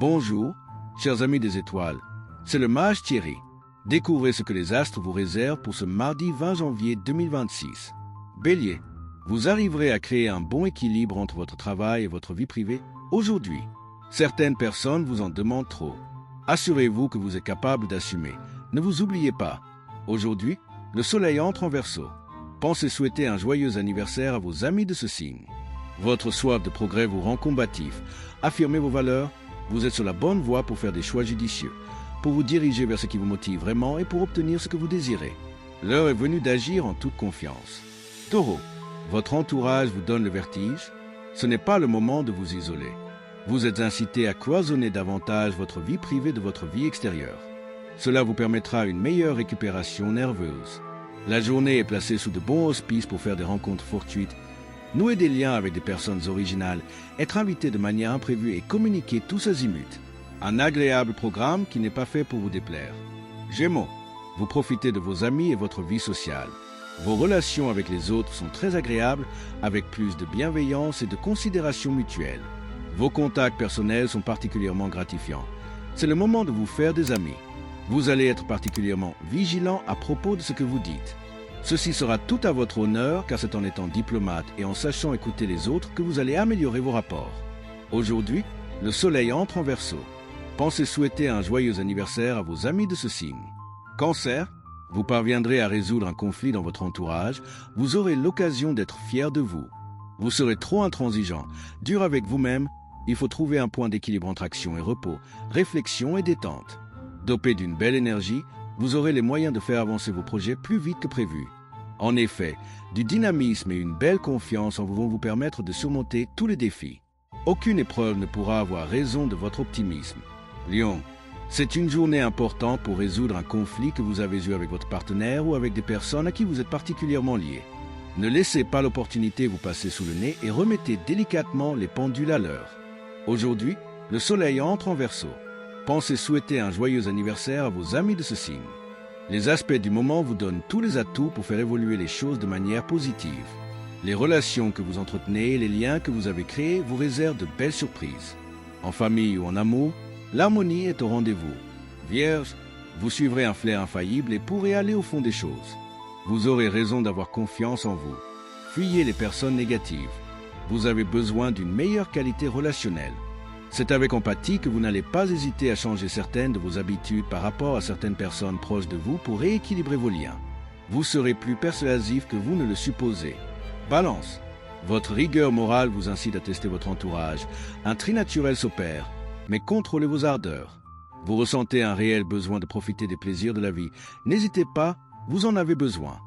Bonjour, chers amis des étoiles, c'est le mage Thierry. Découvrez ce que les astres vous réservent pour ce mardi 20 janvier 2026. Bélier, vous arriverez à créer un bon équilibre entre votre travail et votre vie privée aujourd'hui. Certaines personnes vous en demandent trop. Assurez-vous que vous êtes capable d'assumer. Ne vous oubliez pas. Aujourd'hui, le soleil entre en Verseau. Pensez souhaiter un joyeux anniversaire à vos amis de ce signe. Votre soif de progrès vous rend combatif. Affirmez vos valeurs. Vous êtes sur la bonne voie pour faire des choix judicieux, pour vous diriger vers ce qui vous motive vraiment et pour obtenir ce que vous désirez. L'heure est venue d'agir en toute confiance. Taureau, votre entourage vous donne le vertige. Ce n'est pas le moment de vous isoler. Vous êtes incité à cloisonner davantage votre vie privée de votre vie extérieure. Cela vous permettra une meilleure récupération nerveuse. La journée est placée sous de bons auspices pour faire des rencontres fortuites, nouer des liens avec des personnes originales, être invité de manière imprévue et communiquer tous azimuts. Un agréable programme qui n'est pas fait pour vous déplaire. Gémeaux, vous profitez de vos amis et votre vie sociale. Vos relations avec les autres sont très agréables, avec plus de bienveillance et de considération mutuelle. Vos contacts personnels sont particulièrement gratifiants. C'est le moment de vous faire des amis. Vous allez être particulièrement vigilant à propos de ce que vous dites. Ceci sera tout à votre honneur car c'est en étant diplomate et en sachant écouter les autres que vous allez améliorer vos rapports. Aujourd'hui, le soleil entre en Verseau. Pensez souhaiter un joyeux anniversaire à vos amis de ce signe. Cancer, vous parviendrez à résoudre un conflit dans votre entourage, vous aurez l'occasion d'être fier de vous. Vous serez trop intransigeant, dur avec vous-même, il faut trouver un point d'équilibre entre action et repos, réflexion et détente. Dopé d'une belle énergie, vous aurez les moyens de faire avancer vos projets plus vite que prévu. En effet, du dynamisme et une belle confiance vont vous permettre de surmonter tous les défis. Aucune épreuve ne pourra avoir raison de votre optimisme. Lion, c'est une journée importante pour résoudre un conflit que vous avez eu avec votre partenaire ou avec des personnes à qui vous êtes particulièrement liés. Ne laissez pas l'opportunité vous passer sous le nez et remettez délicatement les pendules à l'heure. Aujourd'hui, le soleil entre en Verseau. Pensez souhaiter un joyeux anniversaire à vos amis de ce signe. Les aspects du moment vous donnent tous les atouts pour faire évoluer les choses de manière positive. Les relations que vous entretenez et les liens que vous avez créés vous réservent de belles surprises. En famille ou en amour, l'harmonie est au rendez-vous. Vierge, vous suivrez un flair infaillible et pourrez aller au fond des choses. Vous aurez raison d'avoir confiance en vous. Fuyez les personnes négatives. Vous avez besoin d'une meilleure qualité relationnelle. C'est avec empathie que vous n'allez pas hésiter à changer certaines de vos habitudes par rapport à certaines personnes proches de vous pour rééquilibrer vos liens. Vous serez plus persuasif que vous ne le supposez. Balance, votre rigueur morale vous incite à tester votre entourage. Un tri naturel s'opère, mais contrôlez vos ardeurs. Vous ressentez un réel besoin de profiter des plaisirs de la vie. N'hésitez pas, vous en avez besoin.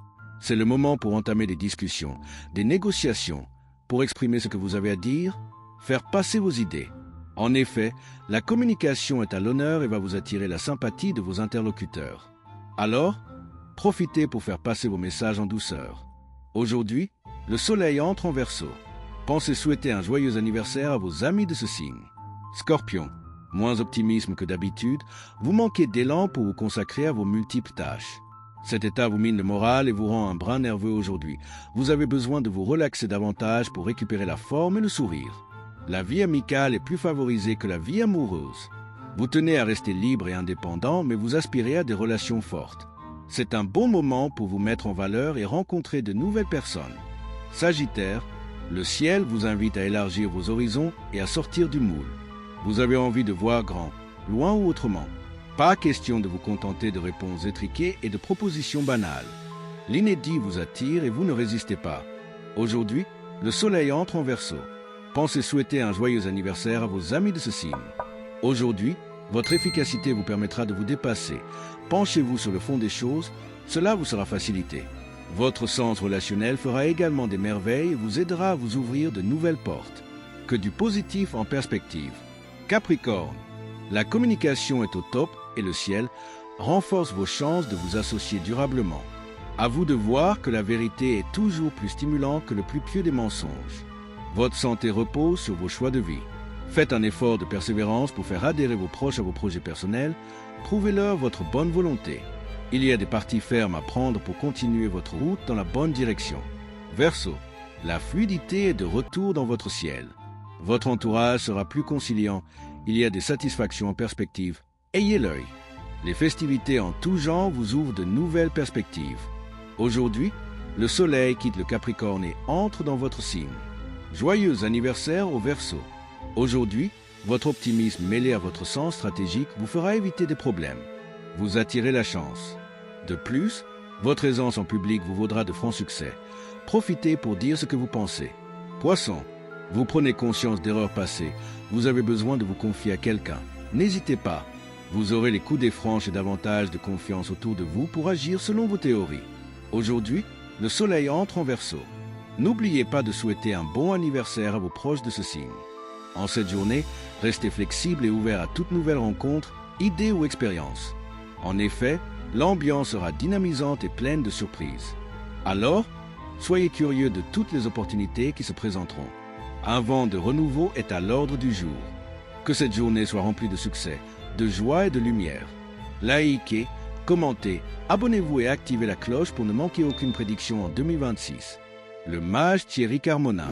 C'est le moment pour entamer des discussions, des négociations, pour exprimer ce que vous avez à dire, faire passer vos idées. En effet, la communication est à l'honneur et va vous attirer la sympathie de vos interlocuteurs. Alors, profitez pour faire passer vos messages en douceur. Aujourd'hui, le soleil entre en Verseau. Pensez souhaiter un joyeux anniversaire à vos amis de ce signe. Scorpion, moins optimisme que d'habitude, vous manquez d'élan pour vous consacrer à vos multiples tâches. Cet état vous mine le moral et vous rend un brin nerveux aujourd'hui. Vous avez besoin de vous relaxer davantage pour récupérer la forme et le sourire. La vie amicale est plus favorisée que la vie amoureuse. Vous tenez à rester libre et indépendant, mais vous aspirez à des relations fortes. C'est un bon moment pour vous mettre en valeur et rencontrer de nouvelles personnes. Sagittaire, le ciel vous invite à élargir vos horizons et à sortir du moule. Vous avez envie de voir grand, loin ou autrement. Pas question de vous contenter de réponses étriquées et de propositions banales. L'inédit vous attire et vous ne résistez pas. Aujourd'hui, le soleil entre en Verseau. Pensez souhaiter un joyeux anniversaire à vos amis de ce signe. Aujourd'hui, votre efficacité vous permettra de vous dépasser. Penchez-vous sur le fond des choses, cela vous sera facilité. Votre sens relationnel fera également des merveilles et vous aidera à vous ouvrir de nouvelles portes. Que du positif en perspective. Capricorne, la communication est au top et le ciel renforce vos chances de vous associer durablement. À vous de voir que la vérité est toujours plus stimulante que le plus pieux des mensonges. Votre santé repose sur vos choix de vie. Faites un effort de persévérance pour faire adhérer vos proches à vos projets personnels. Prouvez-leur votre bonne volonté. Il y a des parties fermes à prendre pour continuer votre route dans la bonne direction. Verseau, la fluidité est de retour dans votre ciel. Votre entourage sera plus conciliant il y a des satisfactions en perspective. Ayez l'œil. Les festivités en tout genre vous ouvrent de nouvelles perspectives. Aujourd'hui, le soleil quitte le Capricorne et entre dans votre signe. Joyeux anniversaire au Verseau. Aujourd'hui, votre optimisme mêlé à votre sens stratégique vous fera éviter des problèmes. Vous attirez la chance. De plus, votre aisance en public vous vaudra de francs succès. Profitez pour dire ce que vous pensez. Poisson, vous prenez conscience d'erreurs passées. Vous avez besoin de vous confier à quelqu'un. N'hésitez pas. Vous aurez les coups des franches et davantage de confiance autour de vous pour agir selon vos théories. Aujourd'hui, le soleil entre en Verseau. N'oubliez pas de souhaiter un bon anniversaire à vos proches de ce signe. En cette journée, restez flexible et ouvert à toute nouvelle rencontre, idée ou expérience. En effet, l'ambiance sera dynamisante et pleine de surprises. Alors, soyez curieux de toutes les opportunités qui se présenteront. Un vent de renouveau est à l'ordre du jour. Que cette journée soit remplie de succès, de joie et de lumière. Likez, commentez, abonnez-vous et activez la cloche pour ne manquer aucune prédiction en 2026. Le mage Thierry Carmona.